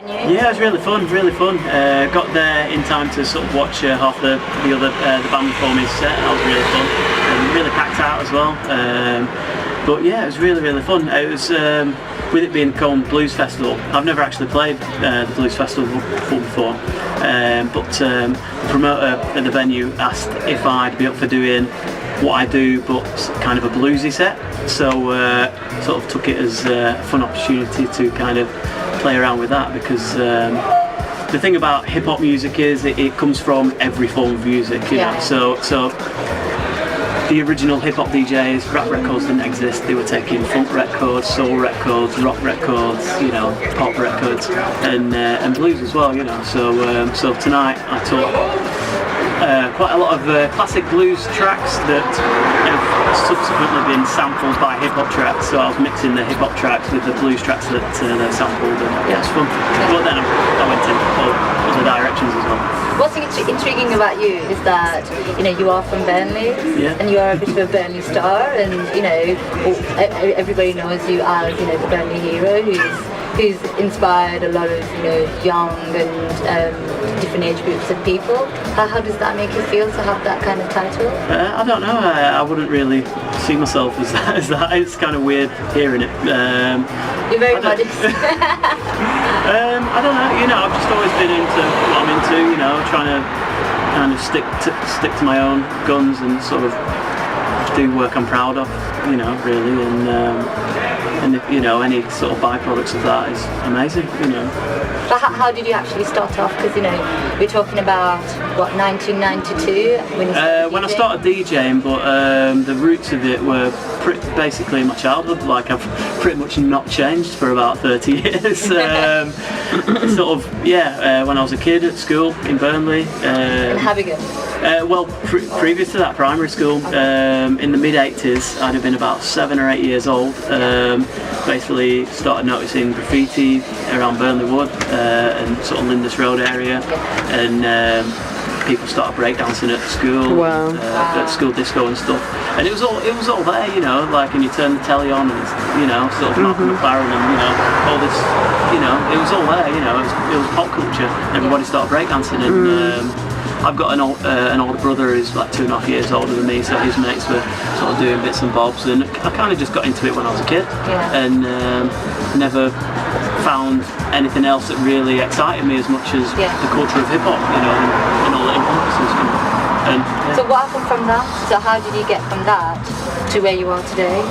Yeah, it was really fun, really fun. Got there in time to sort of watch half the band perform his set. That was really fun. Really packed out as well. But yeah, it was really, really fun. It was, with it being the Colne Blues Festival, I've never actually played the Blues Festival before, but the promoter at the venue asked if I'd be up for doing what I do, but kind of a bluesy set. So sort of took it as a fun opportunity to kind of play around with that, because the thing about hip hop music is it comes from every form of music, you know. So the original hip hop DJs, rap records didn't exist. They were taking funk records, soul records, rock records, you know, pop records, and blues as well, you know. So tonight I taught quite a lot of classic blues tracks that have subsequently been sampled by hip hop tracks. So I was mixing the hip hop tracks with the blues tracks that they're sampled, and yeah, it's fun. But then I went in other directions as well. What's intriguing about you is that, you know, you are from Burnley, and you are a bit of a Burnley star, and you know, everybody knows you as, you know, the Burnley hero who's inspired a lot of, you know, young and different age groups of people. How does that make you feel to have that kind of title? I don't know. I wouldn't really see myself as that. It's kind of weird hearing it. You're very modest. I don't know. You know, I've just always been into what I'm into. You know, trying to kind of stick to my own guns and sort of do work I'm proud of. You know, really, and if, you know, any sort of byproducts of that is amazing. You know. But how did you actually start off? Because, you know, we're talking about, what, 1992? When I started DJing, but the roots of it were basically my childhood. Like, I've pretty much not changed for about 30 years. Sort of, yeah, when I was a kid at school in Burnley. In Habigan? Well, previous to that, primary school, in the mid-80s, I'd have been about 7 or 8 years old. Basically started noticing graffiti around Burnley Wood and sort of Lindis Road area, and people started breakdancing at school, at school disco and stuff. And it was all there, you know, like, and you turn the telly on and it's, you know, sort of Malcolm McLaren and, you know, all this, you know, it was all there, you know, it was pop culture. Everybody started breakdancing, and I've got an older brother who's like 2.5 years older than me, so his mates were sort of doing bits and bobs, and I kind of just got into it when I was a kid, and never found anything else that really excited me as much as the culture of hip hop, you know, and all that encompasses. So what happened from that? So how did you get from that to where you are today?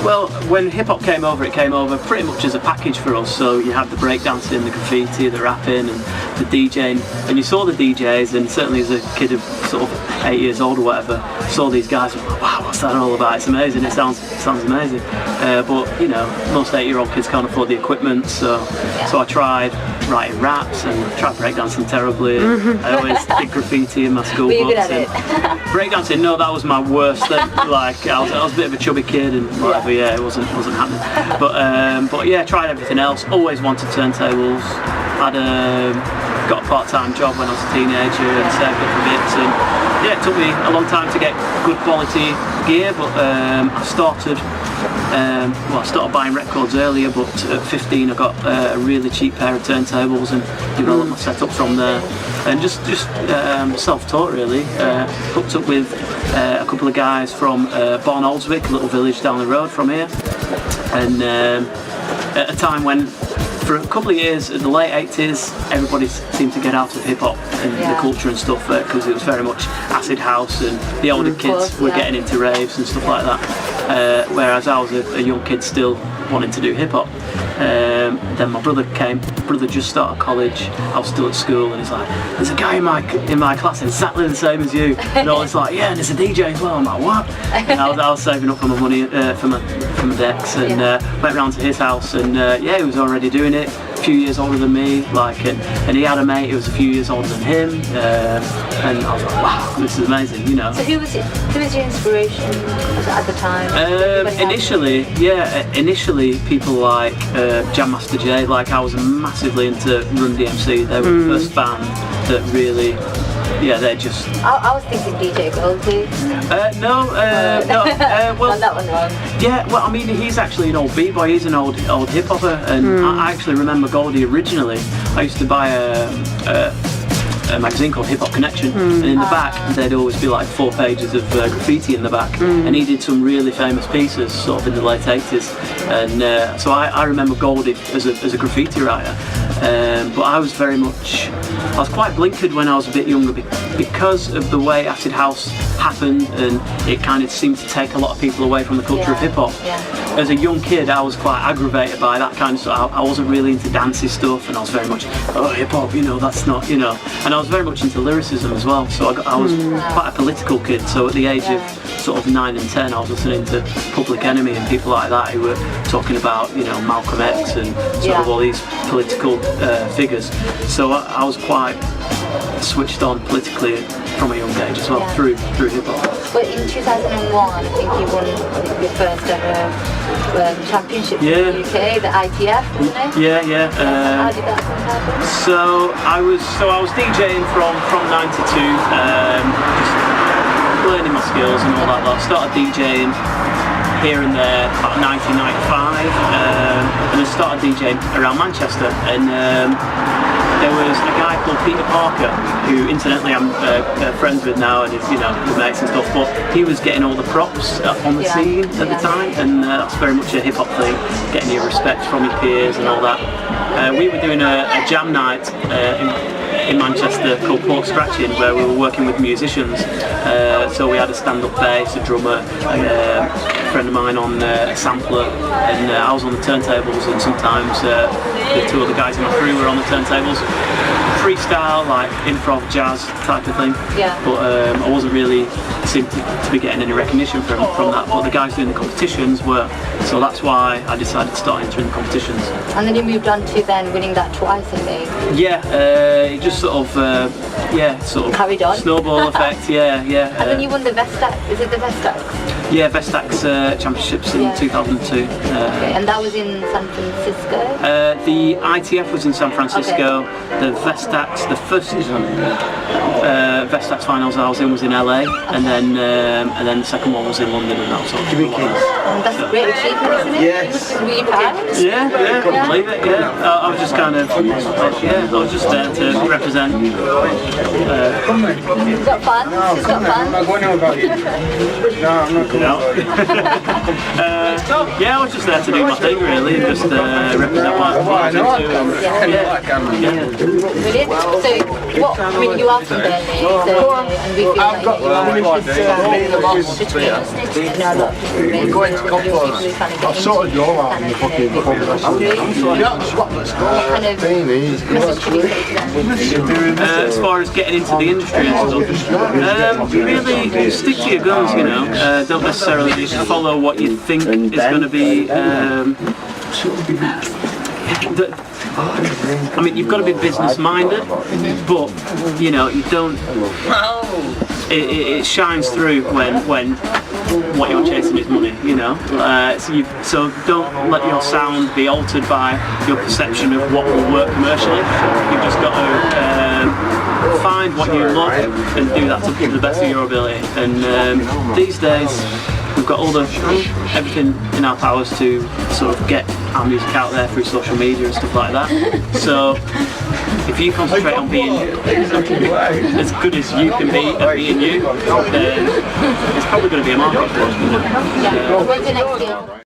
Well, when hip hop came over, it came over pretty much as a package for us. So you had the breakdancing, the graffiti, the rapping, and the DJing, and you saw the DJs, and certainly as a kid of sort of 8 years old or whatever, saw these guys and like, wow, what's that all about? It's amazing. It sounds amazing. But you know, most 8-year-old kids can't afford the equipment, so I tried writing raps and tried breakdancing terribly. I always did graffiti in my school books. Were you good at it? Breakdancing, no, that was my worst thing. Like, I was a bit of a chubby kid and whatever. Yeah, it wasn't happening. But yeah, tried everything else. Always wanted turntables. Got a part-time job when I was a teenager and saved up a bit. And yeah, it took me a long time to get good quality gear, but I started buying records earlier. But at 15, I got a really cheap pair of turntables and developed my setup from there. And just self-taught really. Hooked up with a couple of guys from Born Oldswick, a little village down the road from here. And at a time when, for a couple of years, in the late 80s, everybody seemed to get out of hip-hop and the culture and stuff, because it was very much acid house, and the older kids were getting into raves and stuff like that, whereas I was a young kid still wanting to do hip-hop. Then my brother came. Brother just started college. I was still at school, and he's like, "There's a guy in my class exactly the same as you." And I was like, "Yeah, and there's a DJ as well." I'm like, "What?" And I was saving up for my money for my decks, and went round to his house, and he was already doing it. A few years older than me, and he had a mate who was a few years older than him, and I was like, "Wow, this is amazing," you know. So who was your inspiration at the time? Initially people like Jam Master Jay. Like, I was massively into Run DMC. They were the first band that really yeah, they're just. I was thinking DJ Goldie. No. Well, Got that one wrong. yeah. Well, I mean, he's actually an old b-boy. He's an old hip hopper, and I actually remember Goldie originally. I used to buy a magazine called Hip Hop Connection, and in the back there'd always be like 4 pages of graffiti in the back, and he did some really famous pieces sort of in the late 80s, and so I remember Goldie as a graffiti writer, but I was quite blinkered when I was a bit younger because of the way acid house happened, and it kind of seemed to take a lot of people away from the culture of hip hop. As a young kid, I was quite aggravated by that kind of stuff. I wasn't really into dancey stuff, and I was very much, hip hop, that's not, and I was very much into lyricism as well, so I was quite a political kid. So at the age of sort of 9 and 10, I was listening to Public Enemy and people like that who were talking about, Malcolm X and sort of all these political figures. So I was quite switched on politically from a young age as well, through hip hop. But in 2001, I think you won your first ever championship in the UK, the ITF, wasn't it? Yeah. How did that happen? So I was DJing from 92, just learning my skills and all that lot. Started DJing here and there about 1995, and I started DJing around Manchester, and there was a guy called Peter Parker, who incidentally I'm friends with now, and is the mates and stuff, but he was getting all the props on the scene at the time, and that's very much a hip hop thing, getting your respect from your peers and all that. We were doing a jam night in Manchester called Pork Scratching, where we were working with musicians, so we had a stand-up bass, a drummer, a friend of mine on a sampler, and I was on the turntables, and sometimes the 2 other guys in my crew were on the turntables. Freestyle, like improv, jazz type of thing. But I wasn't really seemed to be getting any recognition from that. But the guys doing the competitions were, so that's why I decided to start entering the competitions. And then you moved on to then winning that twice, I think. It just sort of carried on. Snowball effect. And then you won the Vestax. Is it the Vestax? Yeah, Vestax Championships in 2002. And that was in San Francisco? The ITF was in San Francisco. The Vestax, the first Vestax finals I was in was in LA, and then the second one was in London, and that was all. That's a great achievement, isn't it? Yes. Were you proud? Yeah, couldn't believe it. I was just kind of, I was just there to represent. It's got fun. It's got fun. I'm not going on about you. No, I'm not going on. I was just there to do my thing, really, and just represent what I was into. Brilliant. So, you are from Burnley, and we feel like you are We're going to Compos. I've sorted you all out in the fucking as far as getting into the industry and stuff, really stick to your guns, don't necessarily follow what you think is going to be. I mean, you've got to be business minded, but you don't. It shines through when what you're chasing is money, so don't let your sound be altered by your perception of what will work commercially. You've just got to find what you love and do that to the best of your ability. And these days, we've got everything in our powers to sort of get our music out there through social media and stuff like that. So if you concentrate on being as good as you can be at being you, then it's probably going to be a market for it. When's the next deal?